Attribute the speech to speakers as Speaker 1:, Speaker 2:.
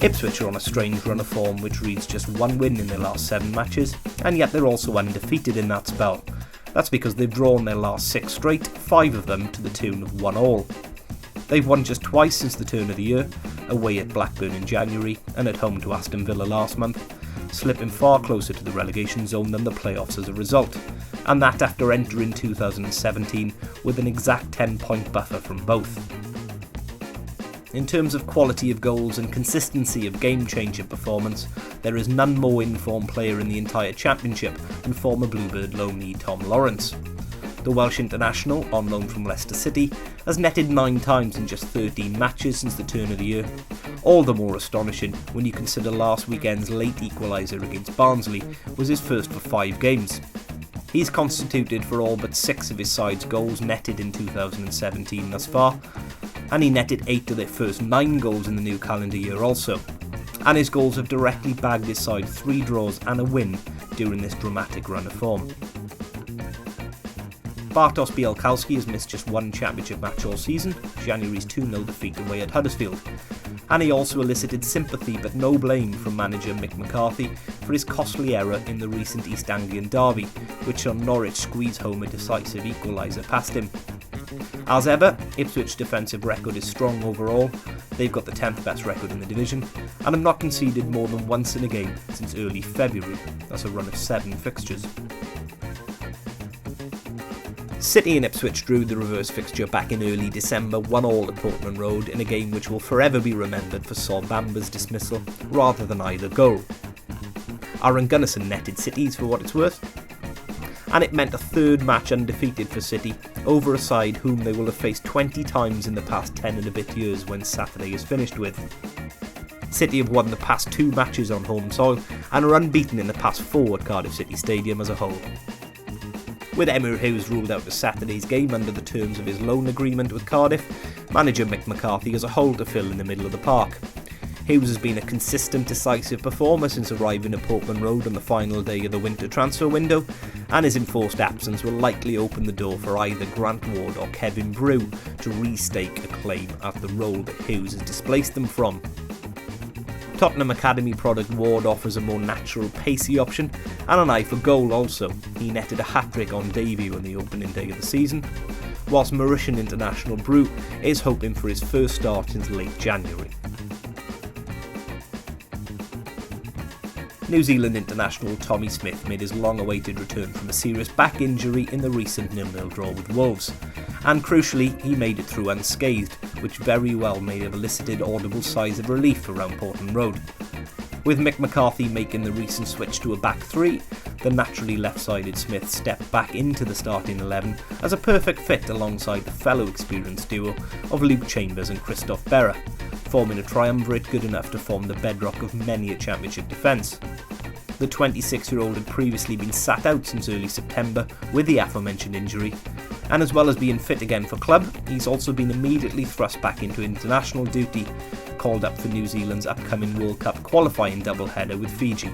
Speaker 1: Ipswich are on a strange run of form which reads just one win in their last 7 matches, and yet they're also undefeated in that spell. That's because they've drawn their last 6 straight, 5 of them to the tune of 1-1. They've won just twice since the turn of the year, away at Blackburn in January and at home to Aston Villa last month, slipping far closer to the relegation zone than the playoffs as a result, and that after entering 2017 with an exact 10-point buffer from both. In terms of quality of goals and consistency of game-changing performance, there is none more in-form player in the entire championship than former Bluebird loanee Tom Lawrence. The Welsh international, on loan from Leicester City, has netted 9 times in just 13 matches since the turn of the year. All the more astonishing when you consider last weekend's late equaliser against Barnsley was his first for 5 games. He's constituted for all but 6 of his side's goals netted in 2017 thus far, and he netted 8 of their first 9 goals in the new calendar year also. And his goals have directly bagged his side 3 draws and a win during this dramatic run of form. Bartosz Białkowski has missed just 1 championship match all season, January's 2-0 defeat away at Huddersfield, and he also elicited sympathy but no blame from manager Mick McCarthy for his costly error in the recent East Anglian derby, which saw Norwich squeeze home a decisive equaliser past him. As ever, Ipswich's defensive record is strong overall. They've got the 10th best record in the division and have not conceded more than once in a game since early February. That's a run of 7 fixtures. City and Ipswich drew the reverse fixture back in early December 1-1 at Portman Road in a game which will forever be remembered for Sol Bamba's dismissal rather than either goal. Aaron Gunnison netted City's for what it's worth, and it meant a 3rd match undefeated for City over a side whom they will have faced 20 times in the past 10 and a bit years when Saturday is finished with. City have won the past 2 matches on home soil and are unbeaten in the past 4 at Cardiff City Stadium as a whole. With Emyr Hughes ruled out of Saturday's game under the terms of his loan agreement with Cardiff, manager Mick McCarthy has a hole to fill in the middle of the park. Hughes has been a consistent, decisive performer since arriving at Portman Road on the final day of the winter transfer window, and his enforced absence will likely open the door for either Grant Ward or Kevin Brew to restake a claim at the role that Hughes has displaced them from. Tottenham Academy product Ward offers a more natural, pacey option and an eye for goal also. He netted a hat-trick on debut on the opening day of the season, whilst Mauritian international Brew is hoping for his first start since late January. New Zealand international Tommy Smith made his long-awaited return from a serious back injury in the recent 0-0 draw with Wolves, and crucially he made it through unscathed, which very well may have elicited audible sighs of relief around Portman Road. With Mick McCarthy making the recent switch to a back 3, the naturally left-sided Smith stepped back into the starting 11 as a perfect fit alongside the fellow experienced duo of Luke Chambers and Christophe Berra, forming a triumvirate good enough to form the bedrock of many a championship defence. The 26-year-old had previously been sat out since early September with the aforementioned injury, and as well as being fit again for club, he's also been immediately thrust back into international duty, called up for New Zealand's upcoming World Cup qualifying doubleheader with Fiji.